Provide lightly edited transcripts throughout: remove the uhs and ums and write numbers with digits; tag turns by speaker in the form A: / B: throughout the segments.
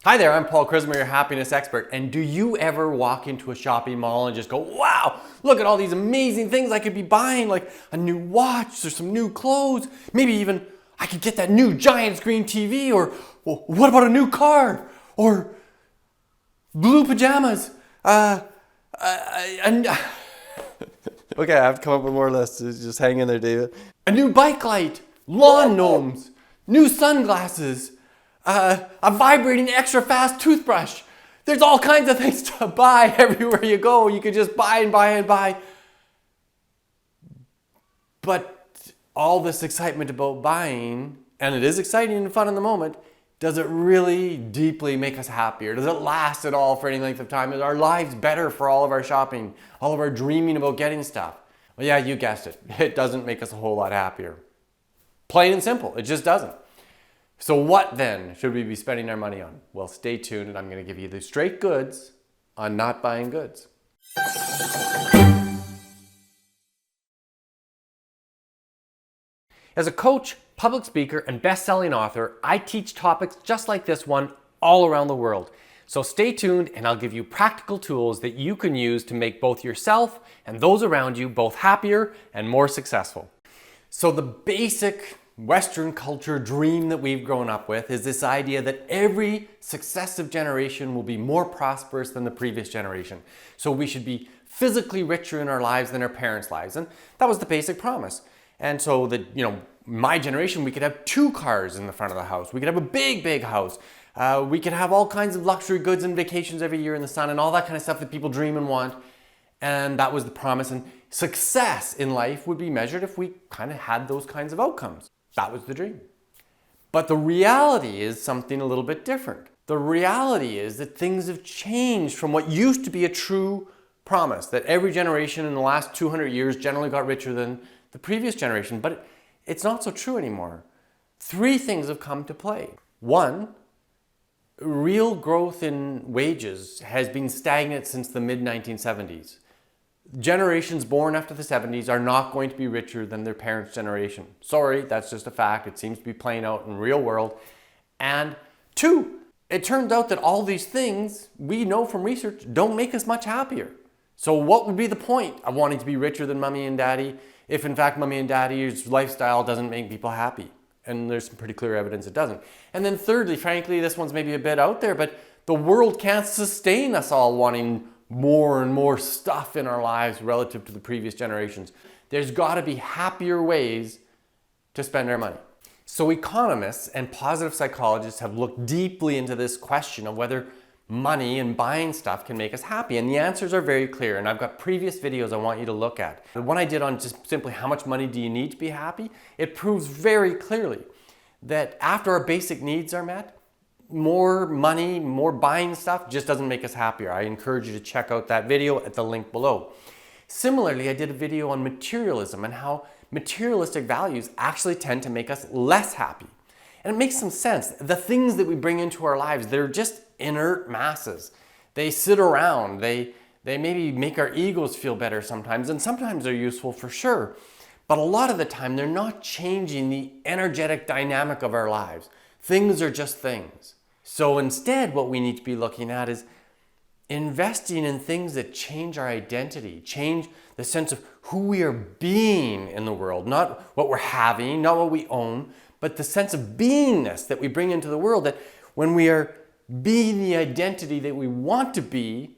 A: Hi there, I'm Paul Chrismer, your happiness expert. And do you ever walk into a shopping mall and just go, wow, look at all these amazing things I could be buying, like a new watch or some new clothes. Maybe even I could get that new giant screen TV, or well, what about a new car? Or blue pajamas. And okay, I have to come up with more lists. Just hang in there, David. A new bike light, lawn gnomes, new sunglasses, a vibrating extra fast toothbrush. There's all kinds of things to buy everywhere you go. You could just buy and buy and buy. But all this excitement about buying, and it is exciting and fun in the moment, does it really deeply make us happier? Does it last at all for any length of time? Is our lives better for all of our shopping, all of our dreaming about getting stuff? Well, yeah, you guessed it. It doesn't make us a whole lot happier. Plain and simple, it just doesn't. So what then should we be spending our money on? Well, stay tuned and I'm going to give you the straight goods on not buying goods. As a coach, public speaker, and best-selling author, I teach topics just like this one all around the world. So stay tuned and I'll give you practical tools that you can use to make both yourself and those around you both happier and more successful. So the basic Western culture dream that we've grown up with is this idea that every successive generation will be more prosperous than the previous generation. So we should be physically richer in our lives than our parents' lives. And that was the basic promise. And so that, my generation, we could have 2 cars in the front of the house. We could have a big, big house. We could have all kinds of luxury goods and vacations every year in the sun and all that kind of stuff that people dream and want. And that was the promise. And success in life would be measured if we kind of had those kinds of outcomes. That was the dream. But the reality is something a little bit different. The reality is that things have changed from what used to be a true promise, that every generation in the last 200 years generally got richer than the previous generation. But it's not so true anymore. 3 things have come to play. 1, real growth in wages has been stagnant since the mid-1970s. Generations born after the 70s are not going to be richer than their parents' generation. Sorry, that's just a fact. It seems to be playing out in the real world. And 2, it turns out that all these things we know from research don't make us much happier. So what would be the point of wanting to be richer than mommy and daddy if in fact mommy and daddy's lifestyle doesn't make people happy? And there's some pretty clear evidence it doesn't. And then thirdly, frankly, this one's maybe a bit out there, but the world can't sustain us all wanting more and more stuff in our lives relative to the previous generations. There's got to be happier ways to spend our money. So economists and positive psychologists have looked deeply into this question of whether money and buying stuff can make us happy. And the answers are very clear. And I've got previous videos I want you to look at. The one I did on just simply how much money do you need to be happy, it proves very clearly that after our basic needs are met, more money, more buying stuff just doesn't make us happier. I encourage you to check out that video at the link below. Similarly, I did a video on materialism and how materialistic values actually tend to make us less happy. And it makes some sense. The things that we bring into our lives, they're just inert masses. They sit around. They maybe make our egos feel better sometimes, and sometimes they're useful for sure. But a lot of the time, they're not changing the energetic dynamic of our lives. Things are just things. So instead, what we need to be looking at is investing in things that change our identity, change the sense of who we are being in the world, not what we're having, not what we own, but the sense of beingness that we bring into the world, that when we are being the identity that we want to be,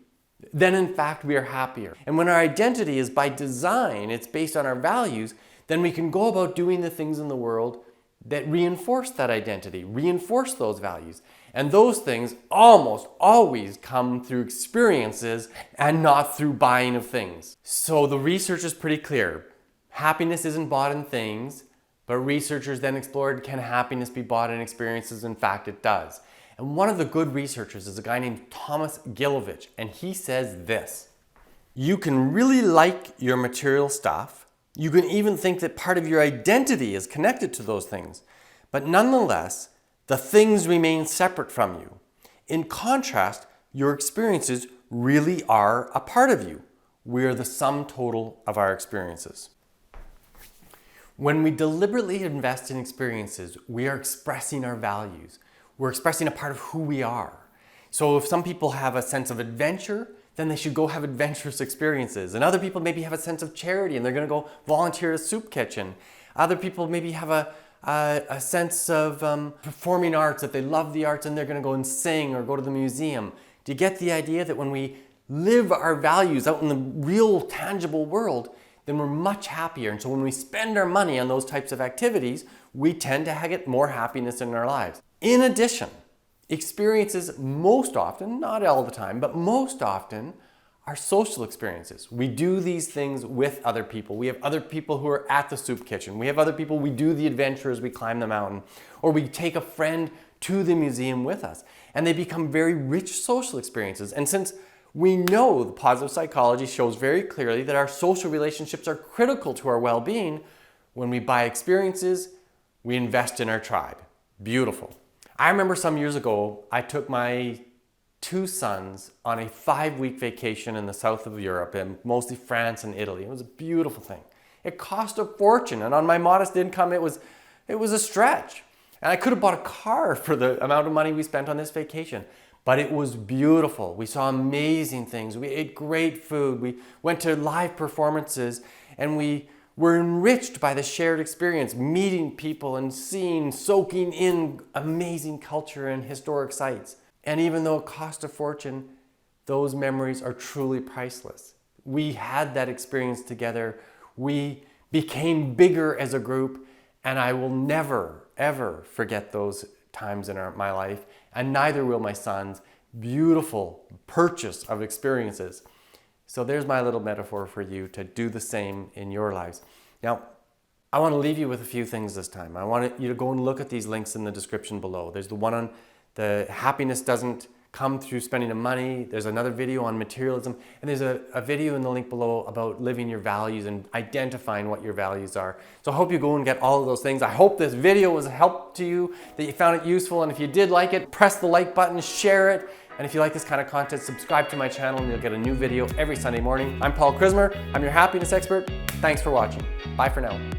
A: then in fact we are happier. And when our identity is by design, it's based on our values, then we can go about doing the things in the world that reinforce that identity, reinforce those values. And those things almost always come through experiences and not through buying of things. So the research is pretty clear. Happiness isn't bought in things, but researchers then explored, can happiness be bought in experiences? In fact, it does. And one of the good researchers is a guy named Gilovich, and he says this: you can really like your material stuff. You can even think that part of your identity is connected to those things. But nonetheless, the things remain separate from you. In contrast, your experiences really are a part of you. We are the sum total of our experiences. When we deliberately invest in experiences, we are expressing our values. We're expressing a part of who we are. So if some people have a sense of adventure, then they should go have adventurous experiences. And other people maybe have a sense of charity and they're gonna go volunteer at a soup kitchen. Other people maybe have a sense of performing arts, that they love the arts and they're gonna go and sing or go to the museum. Do you get the idea that when we live our values out in the real tangible world, then we're much happier. And so when we spend our money on those types of activities, we tend to get more happiness in our lives. In addition, experiences most often, not all the time, but most often are social experiences. We do these things with other people. We have other people who are at the soup kitchen. We have other people, we do the adventures, we climb the mountain, or we take a friend to the museum with us. And they become very rich social experiences. And since we know the positive psychology shows very clearly that our social relationships are critical to our well-being, when we buy experiences, we invest in our tribe. Beautiful. I remember some years ago, I took my 2 sons on a 5-week vacation in the south of Europe, and mostly France and Italy. It was a beautiful thing. It cost a fortune, and on my modest income, it was a stretch. And I could have bought a car for the amount of money we spent on this vacation. But it was beautiful. We saw amazing things. We ate great food. We went to live performances, and we were enriched by the shared experience, meeting people and soaking in amazing culture and historic sites. And even though it cost a fortune, those memories are truly priceless. We had that experience together. We became bigger as a group, and I will never, ever forget those times in my life, and neither will my sons. Beautiful purchase of experiences. So there's my little metaphor for you to do the same in your lives. Now, I want to leave you with a few things this time. I want you to go and look at these links in the description below. There's the one on the happiness doesn't come through spending the money. There's another video on materialism, and there's a video in the link below about living your values and identifying what your values are. So I hope you go and get all of those things. I hope this video was a help to you, that you found it useful, and if you did like it, press the like button, share it, and if you like this kind of content, subscribe to my channel and you'll get a new video every Sunday morning. I'm Paul Chrismer. I'm your happiness expert. Thanks for watching. Bye for now.